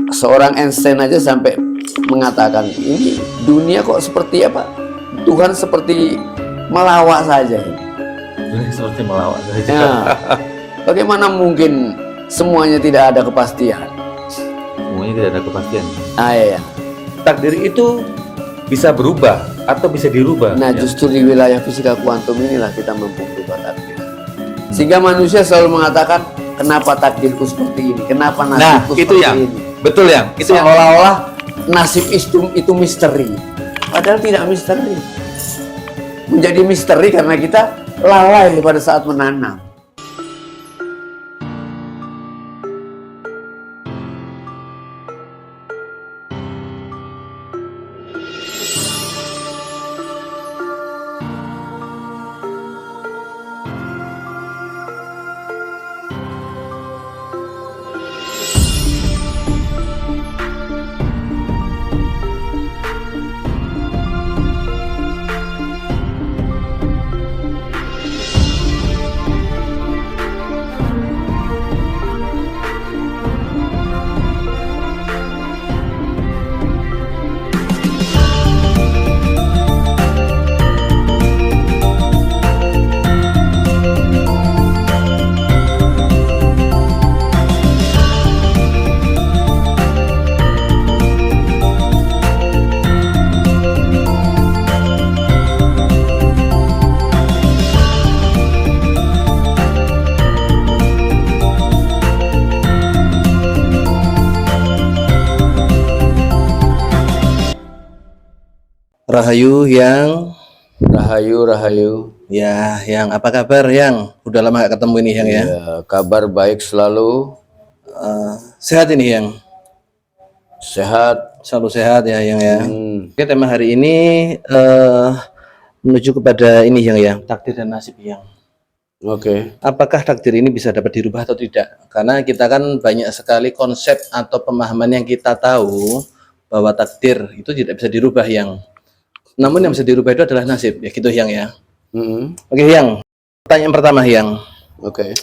Seorang Einstein aja sampai mengatakan, ini dunia kok seperti apa? Tuhan seperti melawak saja. Dunia seperti melawak saja. Ya, bagaimana mungkin semuanya tidak ada kepastian? Semuanya tidak ada kepastian. Iya. Takdir itu bisa berubah atau bisa dirubah. Nah, justru di wilayah fisika kuantum inilah kita mampu berubah takdir. Sehingga manusia selalu mengatakan, kenapa takdirku seperti ini? Kenapa nasibku itu seperti yang ini? betul yang itu yang Seolah-olah nasib itu misteri. Padahal tidak misteri. Menjadi misteri karena kita lalai pada saat menanam. Rahayu yang Rahayu. ya yang apa kabar yang udah lama gak ketemu ini yang ya. Ya, kabar baik selalu. Sehat ini yang Sehat. selalu sehat ya yang ya. Hmm. Oke, tema hari ini menuju kepada ini yang ya, takdir dan nasib yang. Oke. Apakah takdir ini bisa dapat dirubah atau tidak? Karena kita kan banyak sekali konsep atau pemahaman yang kita tahu bahwa takdir itu tidak bisa dirubah yang. Namun yang bisa dirubah itu adalah nasib ya gitu yang ya. Oke yang. Pertanyaan pertama yang. Oke.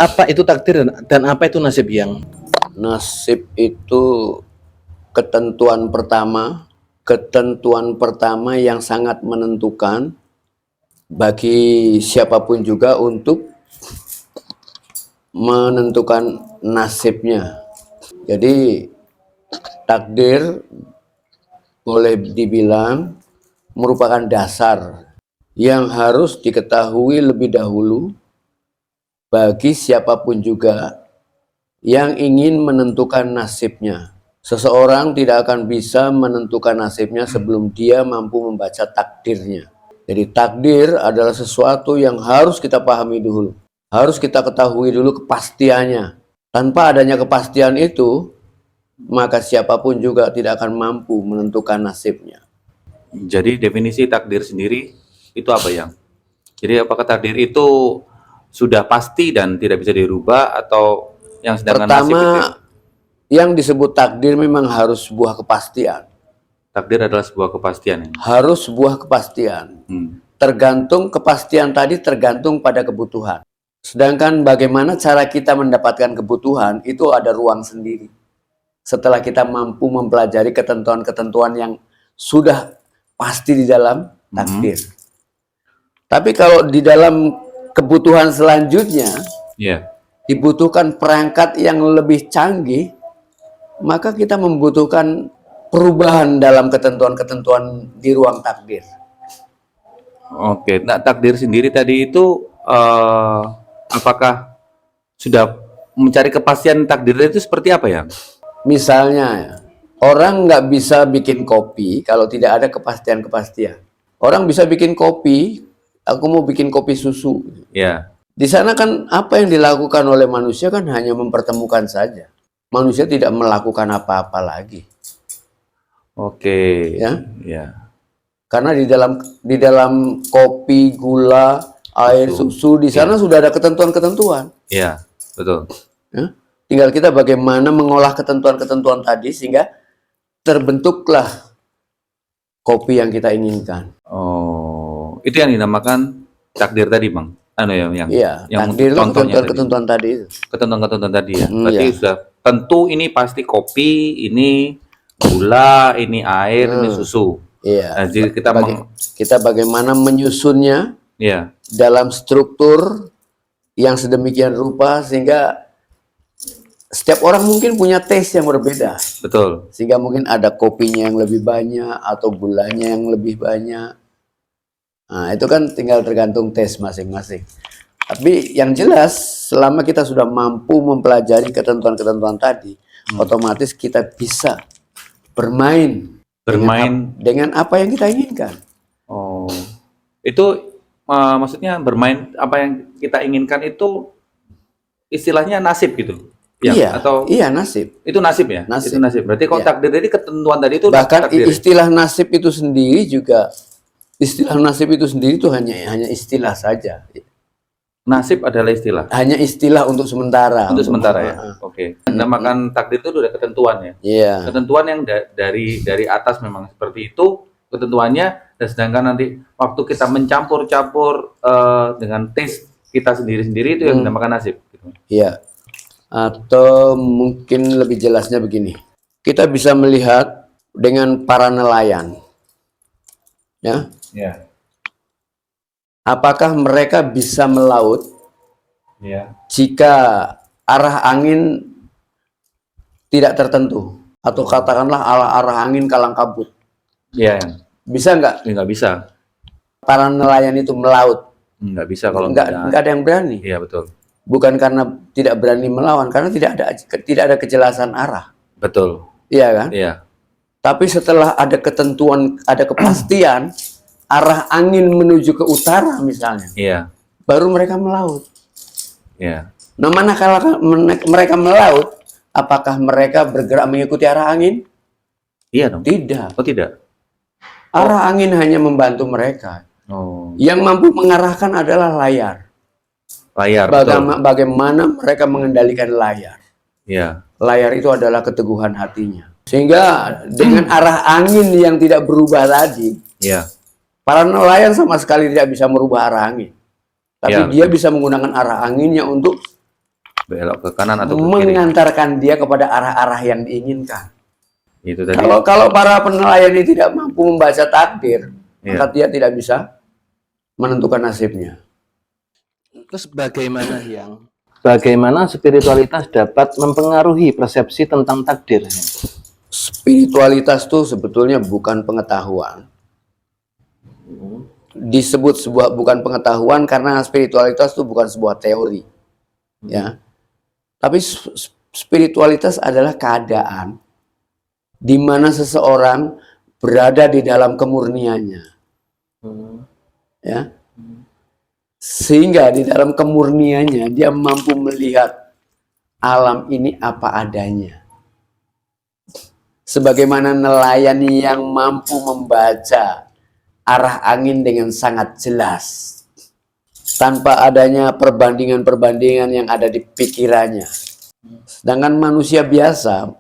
Apa itu takdir dan apa itu nasib yang? Nasib itu ketentuan pertama yang sangat menentukan bagi siapapun juga untuk menentukan nasibnya. Jadi takdir boleh dibilang merupakan dasar yang harus diketahui lebih dahulu bagi siapapun juga yang ingin menentukan nasibnya. Seseorang tidak akan bisa menentukan nasibnya sebelum dia mampu membaca takdirnya. Jadi takdir adalah sesuatu yang harus kita pahami dulu. Harus kita ketahui dulu kepastiannya. Tanpa adanya kepastian itu, maka siapapun juga tidak akan mampu menentukan nasibnya. Jadi definisi takdir sendiri itu apa yang? Jadi apakah takdir itu sudah pasti dan tidak bisa dirubah atau yang sedangkan nasib itu? Pertama, yang disebut takdir memang harus sebuah kepastian. Takdir adalah sebuah kepastian. Harus sebuah kepastian. Tergantung kepastian tadi tergantung pada kebutuhan. Sedangkan bagaimana cara kita mendapatkan kebutuhan itu ada ruang sendiri. Setelah kita mampu mempelajari ketentuan-ketentuan yang sudah pasti di dalam takdir. Tapi kalau di dalam kebutuhan selanjutnya dibutuhkan perangkat yang lebih canggih, maka kita membutuhkan perubahan dalam ketentuan-ketentuan di ruang takdir. Oke, nah takdir sendiri tadi itu apakah sudah mencari kepastian takdir itu seperti apa ya? Misalnya, orang nggak bisa bikin kopi kalau tidak ada kepastian-kepastian. Orang bisa bikin kopi, aku mau bikin kopi susu. Ya. Di sana kan apa yang dilakukan oleh manusia kan hanya mempertemukan saja. Manusia tidak melakukan apa-apa lagi. Oke. Ya. Ya. Karena di dalam kopi, gula, air, susu di sana sudah ada ketentuan-ketentuan. Iya, betul. Ya. Tinggal kita bagaimana mengolah ketentuan-ketentuan tadi sehingga terbentuklah kopi yang kita inginkan. Oh, itu yang dinamakan takdir tadi, Bang. Anu ya, yang Iya, yang takdir itu contohnya ketentuan-ketentuan tadi itu. ketentuan-ketentuan tadi ya. Berarti Iya. sudah tentu ini pasti kopi, ini gula, ini air, ini susu. Iya. Nah, jadi kita Kita bagaimana menyusunnya ya, dalam struktur yang sedemikian rupa sehingga setiap orang mungkin punya taste yang berbeda. betul. Sehingga mungkin ada kopinya yang lebih banyak atau gulanya yang lebih banyak. Nah, itu kan tinggal tergantung taste masing-masing. Tapi yang jelas selama kita sudah mampu mempelajari ketentuan-ketentuan tadi, otomatis kita bisa bermain dengan apa yang kita inginkan. Oh, itu maksudnya bermain apa yang kita inginkan itu istilahnya nasib gitu. Ya, Iya, atau iya nasib. itu nasib ya? Nasib. Itu nasib. Berarti kalau Iya. takdir jadi ketentuan tadi itu Bahkan takdir. istilah nasib itu sendiri juga, istilah nasib itu sendiri itu hanya istilah saja. Nasib adalah istilah. Hanya istilah untuk sementara. Untuk sementara ya. Ah, Oke. Namakan takdir itu udah ketentuan ya. Iya. Ketentuan yang dari atas memang seperti itu ketentuannya, dan sedangkan nanti waktu kita mencampur-campur dengan taste kita sendiri-sendiri itu yang dinamakan nasib. Gitu. Iya. Atau mungkin lebih jelasnya begini. Kita bisa melihat dengan para nelayan. Ya. Ya. Apakah mereka bisa melaut Ya. jika arah angin tidak tertentu? Atau katakanlah arah angin kalang kabut. Iya. Bisa nggak Ya, nggak bisa. para nelayan itu melaut? Nggak bisa kalau Nggak ada yang berani. Iya betul. Bukan karena tidak berani melawan, karena tidak ada kejelasan arah. Betul. Iya kan? Iya. Tapi setelah ada ketentuan, ada kepastian arah angin menuju ke utara misalnya, Iya. baru mereka melaut. Iya. Nah, manakala mereka melaut, apakah mereka bergerak mengikuti arah angin? Iya dong. Tidak. Oh tidak. Arah angin hanya membantu mereka. Oh. Yang mampu mengarahkan adalah layar. Layar. Betul. Bagaimana mereka mengendalikan layar. Iya. Layar itu adalah keteguhan hatinya. Sehingga dengan arah angin yang tidak berubah tadi, Iya. para nelayan sama sekali tidak bisa merubah arah angin. Tapi Ya, dia bisa menggunakan arah anginnya untuk Belok ke kanan atau ke kiri. mengantarkan dia kepada arah-arah yang diinginkan. Itu tadi. Kalau para penelayan ini tidak mampu membaca takdir, Ya. maka dia tidak bisa menentukan nasibnya. Terus bagaimana spiritualitas dapat mempengaruhi persepsi tentang takdir? Spiritualitas itu sebetulnya bukan pengetahuan. Disebut bukan pengetahuan karena spiritualitas itu bukan sebuah teori. Ya. Tapi spiritualitas adalah keadaan di mana seseorang berada di dalam kemurniannya. Ya. Sehingga di dalam kemurniannya dia mampu melihat alam ini apa adanya. Sebagaimana nelayan yang mampu membaca arah angin dengan sangat jelas tanpa adanya perbandingan-perbandingan yang ada di pikirannya. Sedangkan manusia biasa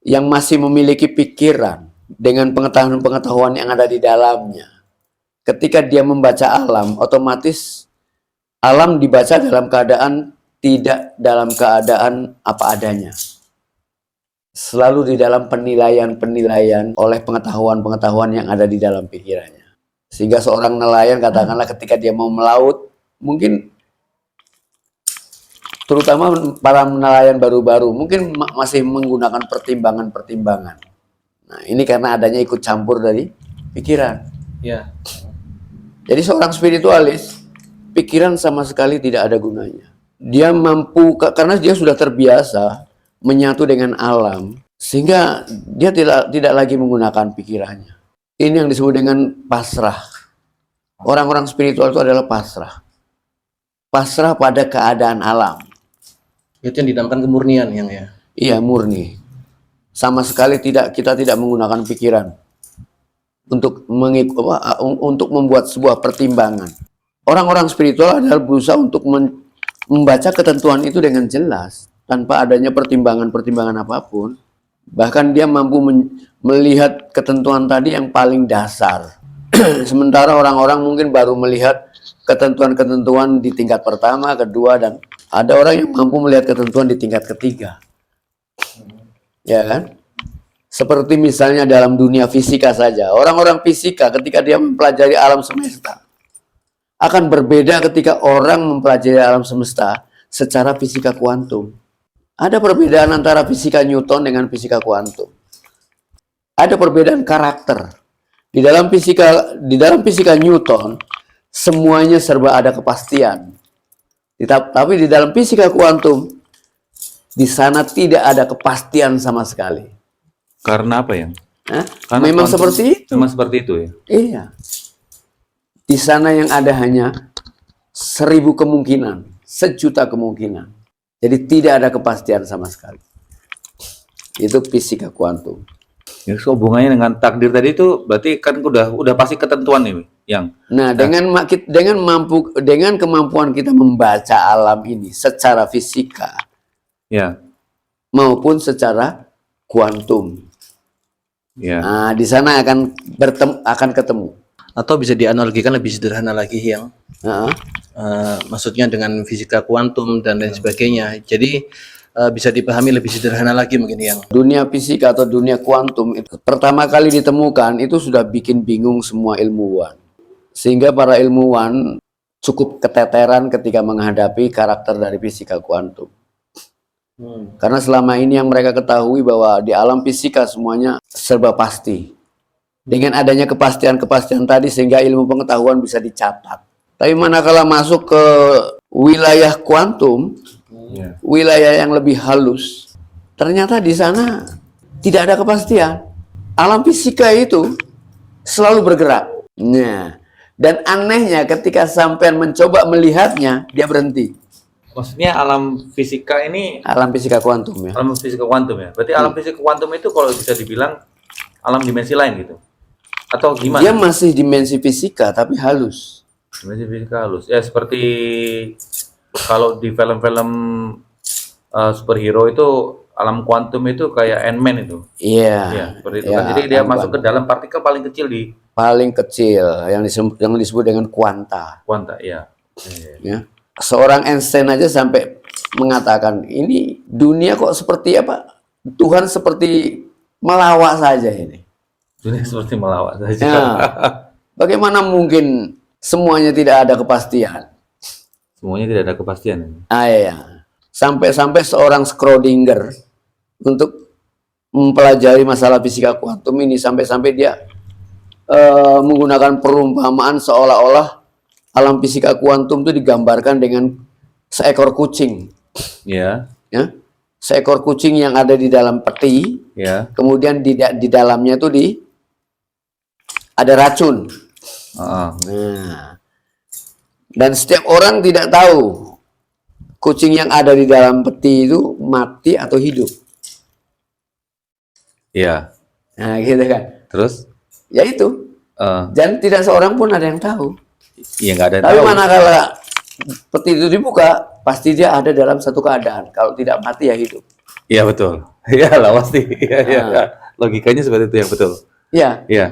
yang masih memiliki pikiran dengan pengetahuan-pengetahuan yang ada di dalamnya, ketika dia membaca alam, otomatis alam dibaca dalam keadaan tidak dalam keadaan apa adanya. Selalu di dalam penilaian-penilaian oleh pengetahuan-pengetahuan yang ada di dalam pikirannya. Sehingga seorang nelayan katakanlah ketika dia mau melaut, mungkin terutama para nelayan baru-baru mungkin masih menggunakan pertimbangan-pertimbangan. Nah, ini karena adanya ikut campur dari pikiran. Ya. Jadi seorang spiritualis, pikiran sama sekali tidak ada gunanya. Dia mampu, karena dia sudah terbiasa menyatu dengan alam, sehingga dia tidak lagi menggunakan pikirannya. Ini yang disebut dengan pasrah. Orang-orang spiritual itu adalah pasrah. Pasrah pada keadaan alam. Itu yang dinamakan kemurnian yang ya. Iya, murni. Sama sekali kita tidak menggunakan pikiran untuk membuat sebuah pertimbangan. Orang-orang spiritual adalah berusaha untuk membaca ketentuan itu dengan jelas tanpa adanya pertimbangan-pertimbangan apapun. Bahkan dia mampu melihat ketentuan tadi yang paling dasar. Sementara orang-orang mungkin baru melihat ketentuan-ketentuan di tingkat pertama, kedua, dan ada orang yang mampu melihat ketentuan di tingkat ketiga. ya kan? Seperti misalnya dalam dunia fisika saja, orang-orang fisika ketika dia mempelajari alam semesta akan berbeda ketika orang mempelajari alam semesta secara fisika kuantum. Ada perbedaan antara fisika Newton dengan fisika kuantum. Ada perbedaan karakter. Di dalam fisika Newton semuanya serba ada kepastian. Tapi di dalam fisika kuantum di sana tidak ada kepastian sama sekali. Karena apa ya? Karena memang seperti itu. Memang seperti itu ya. Iya. Di sana yang ada hanya 1000 kemungkinan, 1.000.000 kemungkinan. Jadi tidak ada kepastian sama sekali. Itu fisika kuantum. Ya, hubungannya dengan takdir tadi itu berarti kan udah pasti ketentuan nih, yang. Nah, dengan kemampuan kita membaca alam ini secara fisika, Ya. maupun secara kuantum. Ya. Nah, di sana akan ketemu. Atau bisa dianalogikan lebih sederhana lagi yang maksudnya dengan fisika kuantum dan lain sebagainya. Jadi bisa dipahami lebih sederhana lagi mungkin yang Dunia fisika atau dunia kuantum itu pertama kali ditemukan itu sudah bikin bingung semua ilmuwan. Sehingga para ilmuwan cukup keteteran ketika menghadapi karakter dari fisika kuantum. Karena selama ini yang mereka ketahui bahwa di alam fisika semuanya serba pasti. Dengan adanya kepastian-kepastian tadi sehingga ilmu pengetahuan bisa dicatat. Tapi manakala masuk ke wilayah kuantum, wilayah yang lebih halus, ternyata di sana tidak ada kepastian. Alam fisika itu selalu bergerak. Nah, dan anehnya ketika sampean mencoba melihatnya, dia berhenti. Maksudnya alam fisika ini Alam fisika kuantum ya. alam fisika kuantum ya. Berarti alam fisika kuantum itu kalau bisa dibilang alam dimensi lain gitu. Atau gimana? Dia masih dimensi fisika tapi halus. Dimensi fisika halus. Ya seperti kalau di film-film superhero itu alam kuantum itu kayak Ant-Man itu. Iya. Ya, seperti itu Ya, kan. Jadi dia alam masuk ke dalam partikel paling kecil di paling kecil yang disebut dengan kuanta. kuanta, ya. Ya. Seorang Einstein aja sampai mengatakan ini dunia kok seperti apa? Tuhan seperti melawak saja ini. Dunia seperti melawak saja. Ya. Bagaimana mungkin semuanya tidak ada kepastian? Semuanya tidak ada kepastian. Iya. Sampai-sampai seorang Schrödinger untuk mempelajari masalah fisika kuantum ini sampai-sampai dia menggunakan perumpamaan seolah-olah alam fisika kuantum itu digambarkan dengan seekor kucing. Ya. Ya. Seekor kucing yang ada di dalam peti, Ya. kemudian di dalamnya itu ada racun. Nah, dan setiap orang tidak tahu kucing yang ada di dalam peti itu mati atau hidup. Iya. Nah, gitu kan. Terus? Ya itu. Dan tidak seorang pun ada yang tahu. Iya nggak ada yang Tapi tahu. manakala peti itu dibuka, pasti dia ada dalam satu keadaan. Kalau tidak mati ya hidup. Iya betul. Iya lah pasti. Iya, iya. Logikanya seperti itu yang betul. Ya. Iya.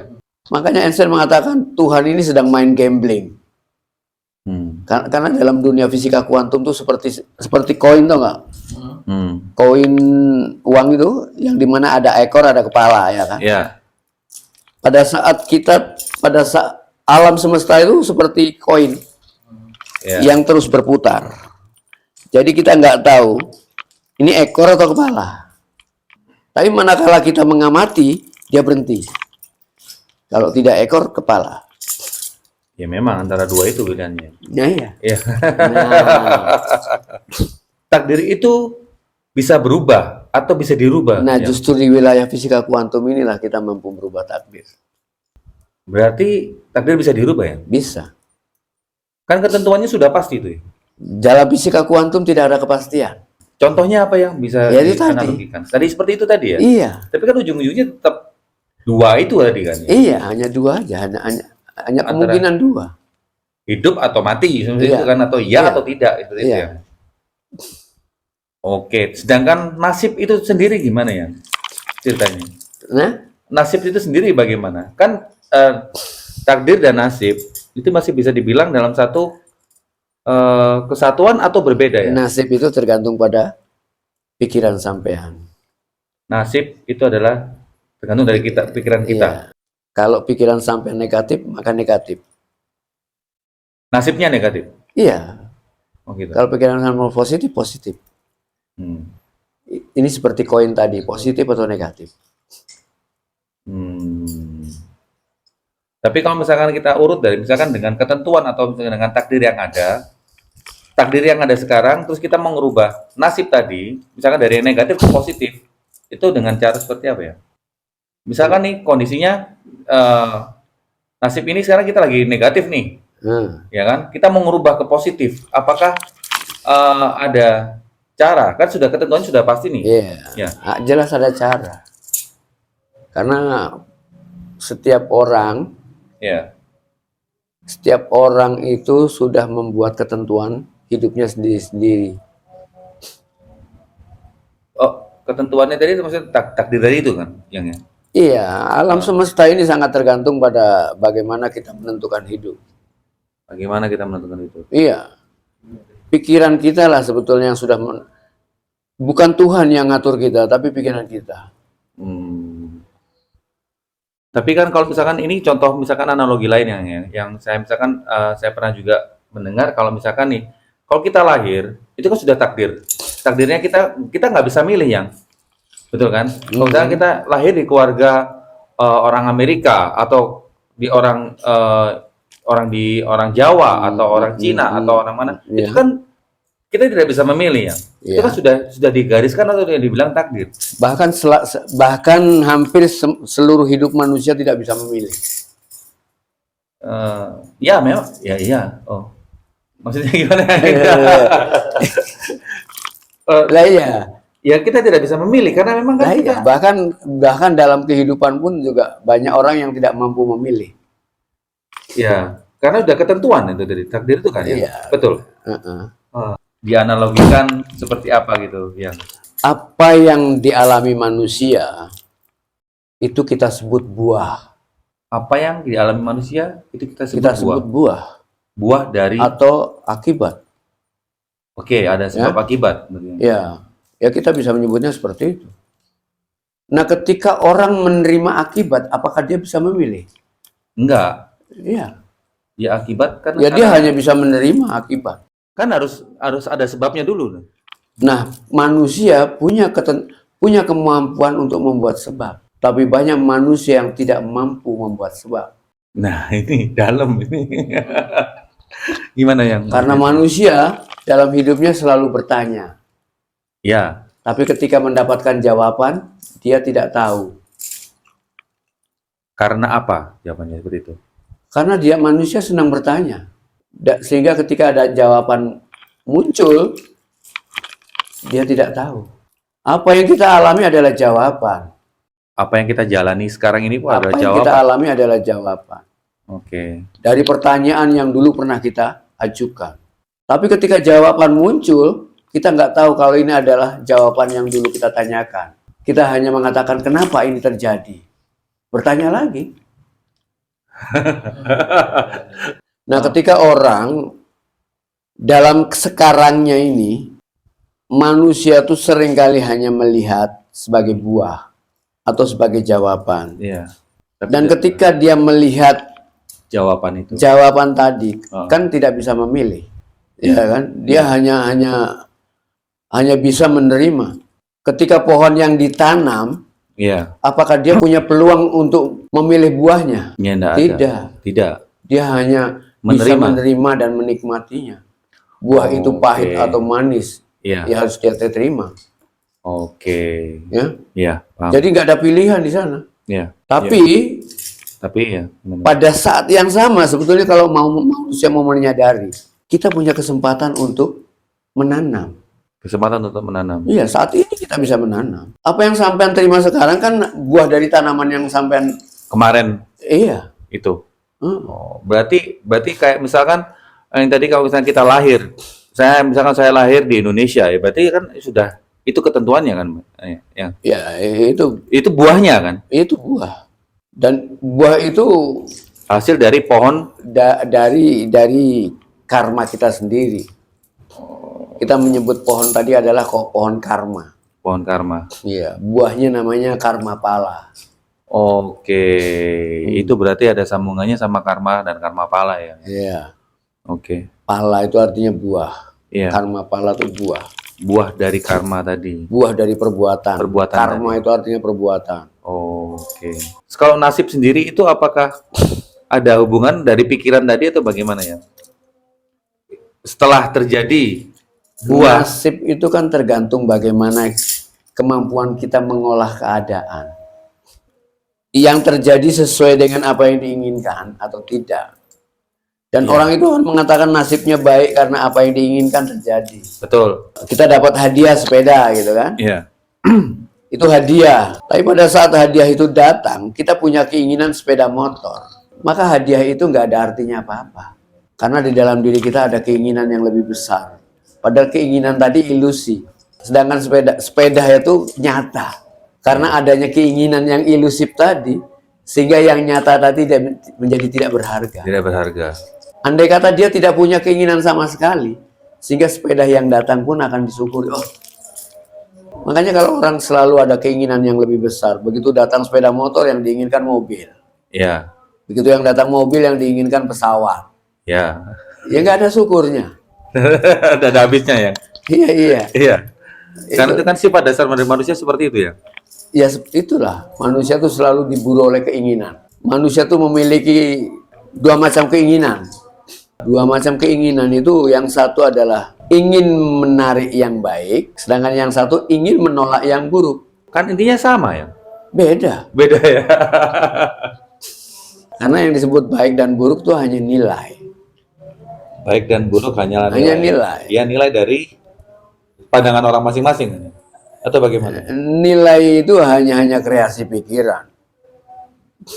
Makanya Einstein mengatakan Tuhan ini sedang main gambling. Karena dalam dunia fisika kuantum tuh seperti koin, tau nggak? Koin uang itu yang dimana ada ekor ada kepala, ya kan? Iya. Pada saat alam semesta itu seperti koin yang terus berputar. Jadi kita nggak tahu ini ekor atau kepala. Tapi manakala kita mengamati, dia berhenti. Kalau tidak ekor, kepala. Ya memang antara dua itu pilihannya. Ya, iya. Iya. Nah, Takdir itu bisa berubah atau bisa dirubah. nah Ya. justru di wilayah fisika kuantum inilah kita mampu merubah takdir. Berarti takdir bisa dirubah ya? Bisa. Kan ketentuannya sudah pasti itu ya. Dalam fisika kuantum tidak ada kepastian. Contohnya apa yang bisa Ya, itu dianalogikan? Tadi seperti itu tadi ya? Iya. Tapi kan ujung-ujungnya tetap dua itu tadi kan ya? Iya, hanya dua aja, hanya kemungkinan dua. Hidup atau mati seperti Iya. itu kan, atau iya atau tidak seperti itu Iya. ya. Oke, sedangkan nasib itu sendiri gimana ya ceritanya? Nah, Nasib itu sendiri bagaimana? Kan takdir dan nasib itu masih bisa dibilang dalam satu kesatuan atau berbeda ya? nasib itu tergantung pada pikiran sampean. nasib itu adalah tergantung dari kita, pikiran kita. Iya. Kalau pikiran sampai negatif, maka negatif. Nasibnya negatif. Iya. Oh gitu. Kalau pikiran sampai positif, positif. Hmm. Ini seperti koin tadi, positif atau negatif. Hmm. Tapi kalau misalkan kita urut dari misalkan dengan ketentuan atau misalkan dengan takdir yang ada sekarang, terus kita mau merubah nasib tadi, misalkan dari yang negatif ke positif, itu dengan cara seperti apa ya? Misalkan nih kondisinya nasib ini sekarang kita lagi negatif nih, ya kan? Kita mau merubah ke positif, apakah ada cara? Kan sudah ketentuan sudah pasti nih. Iya. Ya. Jelas ada cara. Karena setiap orang itu sudah membuat ketentuan hidupnya sendiri-sendiri. Oh, ketentuannya tadi itu maksudnya takdir tadi itu kan, yang ya. Iya, alam semesta ini sangat tergantung pada bagaimana kita menentukan hidup. Bagaimana kita menentukan itu? Iya, pikiran kita lah sebetulnya yang sudah bukan Tuhan yang ngatur kita, tapi pikiran kita. Tapi kan kalau misalkan ini contoh misalkan analogi lain yang saya misalkan saya pernah juga mendengar kalau misalkan nih kalau kita lahir itu kan sudah takdirnya kita nggak bisa milih yang betul kan? Kalau misalkan kita lahir di keluarga orang Amerika atau di orang Jawa atau orang Cina atau orang mana itu kan kita tidak bisa memilih ya. Itu kan sudah digariskan atau yang dibilang takdir. Bahkan hampir seluruh hidup manusia tidak bisa memilih. Ya memang, ya iya. Oh, maksudnya gimana? Lah iya. Ya kita tidak bisa memilih karena memang kan kita. Bahkan dalam kehidupan pun juga banyak orang yang tidak mampu memilih. Ya, karena udah ketentuan itu dari takdir itu kan ya. Iya. Betul. Dianalogikan seperti apa gitu ya. Apa yang dialami manusia itu kita sebut buah. Apa yang dialami manusia itu kita sebut buah. Buah dari atau akibat. Oke, ada sebab akibat. Ya, kita bisa menyebutnya seperti itu. Nah, ketika orang menerima akibat, apakah dia bisa memilih? Enggak. Iya. Ya akibat kan. Ya dia hanya bisa menerima akibat. Kan harus ada sebabnya dulu. Nah, manusia punya kemampuan untuk membuat sebab. Tapi banyak manusia yang tidak mampu membuat sebab. Nah, ini dalam ini. Gimana yang? Karena manusia dalam hidupnya selalu bertanya. Ya. Tapi ketika mendapatkan jawaban, dia tidak tahu. Karena apa jawabannya seperti itu? Karena manusia senang bertanya. Sehingga ketika ada jawaban muncul, dia tidak tahu. Apa yang kita alami adalah jawaban. Apa yang kita jalani sekarang ini adalah jawaban. Apa yang kita alami adalah jawaban. Oke. Dari pertanyaan yang dulu pernah kita ajukan. Tapi ketika jawaban muncul, kita nggak tahu kalau ini adalah jawaban yang dulu kita tanyakan. Kita hanya mengatakan kenapa ini terjadi. Bertanya lagi. Nah, ketika orang dalam sekarangnya ini, manusia tuh seringkali hanya melihat sebagai buah atau sebagai jawaban. Iya. Dan ketika dia melihat jawaban tadi, kan tidak bisa memilih, ya kan? Dia hanya bisa menerima. Ketika pohon yang ditanam, apakah dia punya peluang untuk memilih buahnya? Ya, tidak. Dia hanya bisa menerima dan menikmatinya. Buah itu pahit atau manis, ya harus dia terima. Oke. Ya. Jadi nggak ada pilihan di sana. Tapi pada saat yang sama sebetulnya kalau manusia mau menyadari, kita punya kesempatan untuk menanam. Iya, saat ini kita bisa menanam. Apa yang sampean terima sekarang kan buah dari tanaman yang sampean kemarin. Iya. Itu. Berarti kayak misalkan yang tadi kalau misalnya kita lahir, saya lahir di Indonesia ya, berarti kan sudah itu ketentuannya kan, ya itu buahnya kan? Itu buah, dan buah itu hasil dari pohon dari karma kita sendiri. Kita menyebut pohon tadi adalah pohon karma. Pohon karma. Iya, buahnya namanya karma pala. Oke, itu berarti ada sambungannya sama karma dan karma pala ya. Iya, Oke, pala itu artinya buah. iya. Karma pala itu buah. Buah dari karma tadi. Buah dari perbuatan. Perbuatan Karma itu artinya perbuatan. Oke. Kalau nasib sendiri itu apakah ada hubungan dari pikiran tadi atau bagaimana ya? Setelah terjadi buah, Nasib itu kan tergantung bagaimana kemampuan kita mengolah keadaan. Yang terjadi sesuai dengan apa yang diinginkan atau tidak. Dan orang itu akan mengatakan nasibnya baik karena apa yang diinginkan terjadi. betul. Kita dapat hadiah sepeda gitu kan. Iya. Itu hadiah. Tapi pada saat hadiah itu datang, kita punya keinginan sepeda motor. Maka hadiah itu nggak ada artinya apa-apa. Karena di dalam diri kita ada keinginan yang lebih besar. Padahal keinginan tadi ilusi. Sedangkan sepeda itu nyata. Karena adanya keinginan yang ilusif tadi, sehingga yang nyata tadi menjadi tidak berharga. Tidak berharga. Andai kata dia tidak punya keinginan sama sekali, sehingga sepeda yang datang pun akan disyukuri. Oh, makanya kalau orang selalu ada keinginan yang lebih besar, begitu datang sepeda motor yang diinginkan mobil, Iya. begitu yang datang mobil yang diinginkan pesawat, Ya. ya nggak ada syukurnya. Ada habisnya ya. Iya iya, Iya. Karena itu kan sifat dasar manusia seperti itu ya. ya itulah manusia itu selalu diburu oleh keinginan. Manusia itu memiliki dua macam keinginan. Dua macam keinginan itu, yang satu adalah ingin menarik yang baik, sedangkan yang satu ingin menolak yang buruk. Kan intinya sama ya. Beda. Beda ya. Karena yang disebut baik dan buruk itu hanya nilai. Baik dan buruk hanyalah Hanya nilai. Ya, nilai dari pandangan orang masing-masing. Atau bagaimana? Nilai itu hanya kreasi pikiran.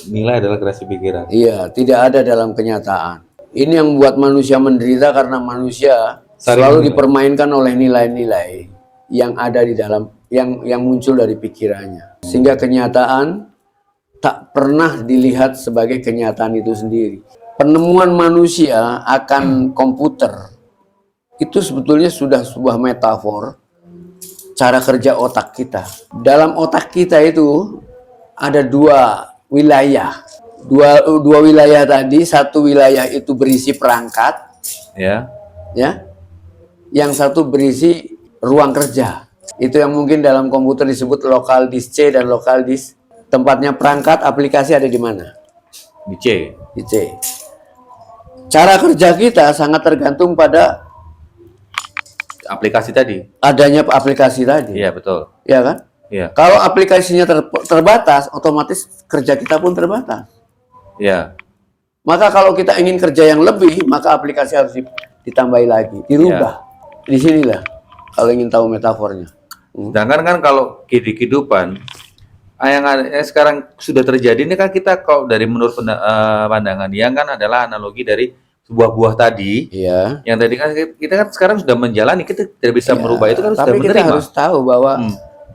Nilai adalah kreasi pikiran. Iya, tidak ada dalam kenyataan. Ini yang membuat manusia menderita karena manusia selalu dipermainkan oleh nilai-nilai yang ada di dalam, yang muncul dari pikirannya. Sehingga kenyataan tak pernah dilihat sebagai kenyataan itu sendiri. Penemuan manusia akan komputer itu sebetulnya sudah sebuah metafor cara kerja otak kita. Dalam otak kita itu ada dua wilayah. Dua wilayah tadi, satu wilayah itu berisi perangkat, Ya. ya. Yang satu berisi ruang kerja. Itu yang mungkin dalam komputer disebut lokal disk C dan lokal disk. Tempatnya perangkat aplikasi ada di mana? Di C. Di C. Cara kerja kita sangat tergantung pada Aplikasi tadi. adanya aplikasi tadi. Iya, betul. Ya kan? Iya. Kalau aplikasinya terbatas, otomatis kerja kita pun terbatas. Iya. Maka kalau kita ingin kerja yang lebih, maka aplikasi harus ditambahi lagi, dirubah. Di sinilah kalau ingin tahu metafornya. Sedangkan kan kalau di kehidupan yang sekarang sudah terjadi ini kan, kita kalau dari menurut pandangan yang kan adalah analogi dari sebuah buah tadi. Iya. Yang tadi kan kita kan sekarang sudah menjalani, kita tidak bisa merubah itu kan, sudah Tapi kita menerima. harus tahu bahwa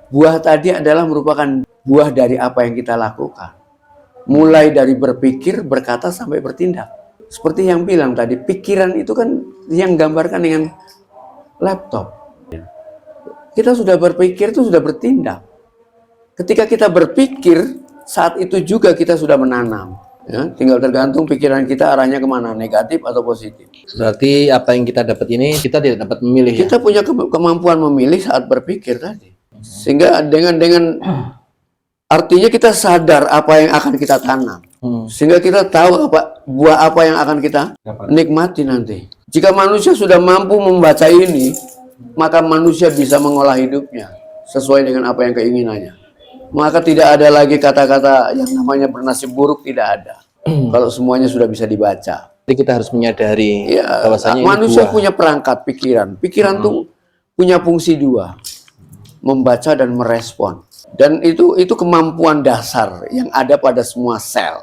buah tadi adalah merupakan buah dari apa yang kita lakukan. Mulai dari berpikir, berkata, sampai bertindak. Seperti yang bilang tadi, pikiran itu kan yang gambarkan dengan laptop. Kita sudah berpikir itu sudah bertindak. Ketika kita berpikir, saat itu juga kita sudah menanam. Ya, tinggal tergantung pikiran kita arahnya kemana, negatif atau positif. Berarti apa yang kita dapat ini kita tidak dapat memilih ya? Kita punya kemampuan memilih saat berpikir tadi. Sehingga dengan artinya kita sadar apa yang akan kita tanam. Sehingga kita tahu buah apa yang akan kita nikmati nanti. Jika manusia sudah mampu membaca ini, maka manusia bisa mengolah hidupnya sesuai dengan apa yang keinginannya. Maka tidak ada lagi kata-kata yang namanya bernasib buruk, tidak ada. Kalau semuanya sudah bisa dibaca. Jadi kita harus menyadari Ya, bahwasanya manusia ini buah. punya perangkat pikiran. Pikiran tuh punya fungsi dua, membaca dan merespon. Dan itu kemampuan dasar yang ada pada semua sel,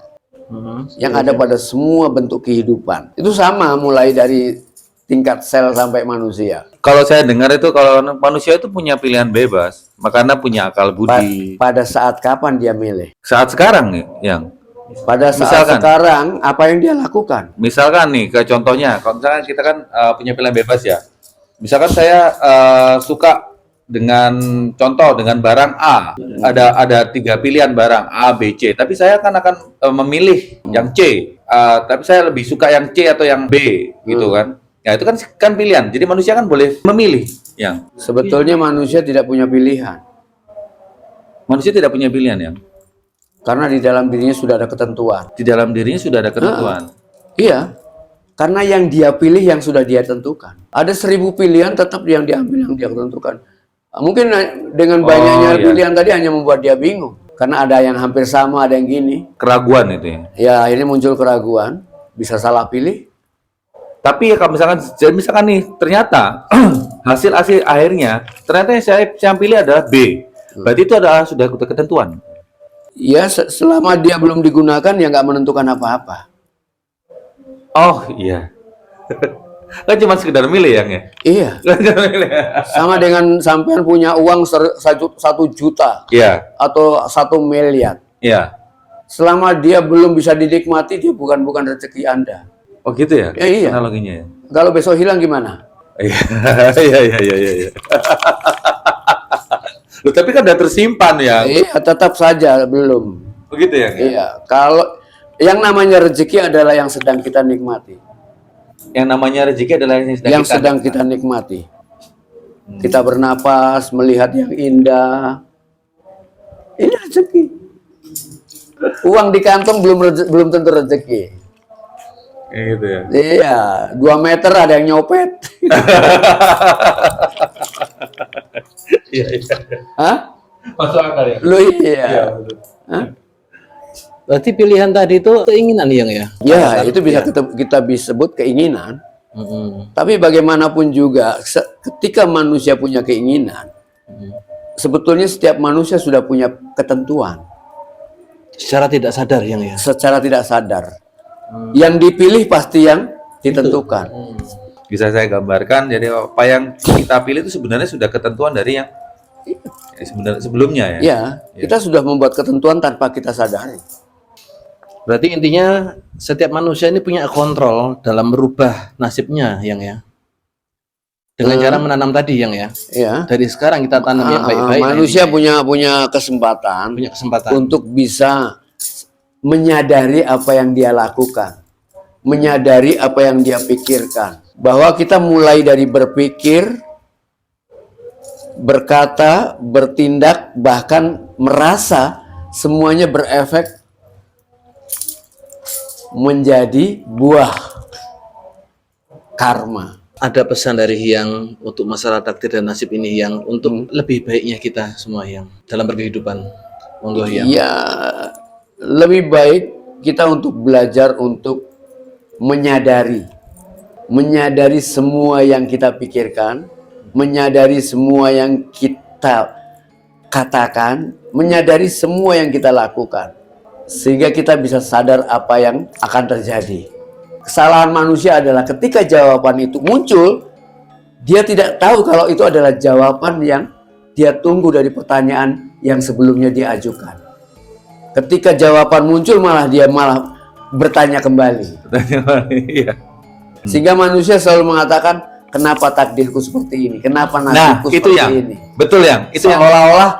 yang ada pada semua bentuk kehidupan. Itu sama mulai dari tingkat sel sampai manusia. Kalau saya dengar itu, kalau manusia itu punya pilihan bebas, makanya punya akal budi. Pada saat kapan dia milih? Saat sekarang nih, yang Pada saat Misalkan. sekarang apa yang dia lakukan? misalkan nih, ke contohnya, kalau misalkan kita kan punya pilihan bebas ya. Misalkan saya suka dengan contoh dengan barang A, ada 3 pilihan barang A, B, C, tapi saya akan memilih yang C, tapi saya lebih suka yang C atau yang B, gitu kan? Ya itu kan pilihan. Jadi manusia kan boleh memilih. Yang Sebetulnya manusia tidak punya pilihan. manusia tidak punya pilihan ya. Karena di dalam dirinya sudah ada ketentuan. Di dalam dirinya sudah ada ketentuan. Iya. Karena yang dia pilih yang sudah dia tentukan. Ada 1000 pilihan tetap yang diambil yang dia tentukan. Mungkin dengan banyaknya iya. pilihan tadi hanya membuat dia bingung. Karena ada yang hampir sama, ada yang gini. Keraguan itu ya. Ya akhirnya muncul keraguan. Bisa salah pilih. Tapi ya kalau misalkan nih ternyata hasil akhirnya ternyata yang saya pilih adalah B. Berarti itu adalah sudah ketentuan. Ya selama dia belum digunakan ya nggak menentukan apa-apa. Oh iya. Kan cuma sekedar milih yang ya. Iya. Sama dengan sampean punya uang 1 juta Iya. atau 1 miliar. Iya. Selama dia belum bisa dinikmati, dia bukan rezeki Anda. Oh gitu ya? Ya, iya. Analoginya ya. Kalau besok hilang gimana? Iya. Iya. Loh, tapi kan udah tersimpan ya. Iya, tetap saja belum. Begitu ya? Iya. Kalau yang namanya rezeki adalah yang sedang kita nikmati. Yang namanya rezeki adalah yang Sedang kita nikmati. Kita bernapas, melihat yang indah. Ini rezeki. Uang di kantong belum tentu rezeki. gitu ya. Iya, 2 meter ada yang nyopet. Iya. Hah? Masuk akal ya? Lu iya. Hah? Berarti pilihan tadi itu keinginan yang ya? Ya, itu bisa kita sebut keinginan. Tapi bagaimanapun juga, ketika manusia punya keinginan, sebetulnya setiap manusia sudah punya ketentuan. Secara tidak sadar yang ya? Secara tidak sadar. Yang dipilih pasti yang ditentukan. Bisa saya gambarkan, jadi apa yang kita pilih itu sebenarnya sudah ketentuan dari yang sebenarnya sebelumnya ya? Ya, kita sudah membuat ketentuan tanpa kita sadari. Berarti intinya setiap manusia ini punya kontrol dalam merubah nasibnya yang ya? Dengan cara menanam tadi yang ya? Ya. Dari sekarang kita tanam yang baik-baik. Manusia punya kesempatan untuk bisa menyadari apa yang dia lakukan, menyadari apa yang dia pikirkan, bahwa kita mulai dari berpikir, berkata, bertindak, bahkan merasa semuanya berefek menjadi buah karma. Ada pesan dari yang untuk masalah takdir dan nasib ini yang untuk lebih baiknya kita semua yang dalam berkehidupan. Monggo yang. Ya, lebih baik kita untuk belajar untuk menyadari semua yang kita pikirkan, menyadari semua yang kita katakan, menyadari semua yang kita lakukan, sehingga kita bisa sadar apa yang akan terjadi. Kesalahan manusia adalah ketika jawaban itu muncul, dia tidak tahu kalau itu adalah jawaban yang dia tunggu dari pertanyaan yang sebelumnya dia ajukan. Ketika jawaban muncul dia malah bertanya kembali. Iya. Sehingga manusia selalu mengatakan, kenapa takdirku seperti ini? Kenapa nasibku itu seperti yang ini? betul yang itu yang Seolah-olah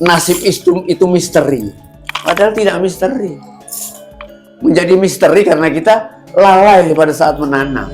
nasib itu misteri. Padahal tidak misteri. Menjadi misteri karena kita lalai pada saat menanam.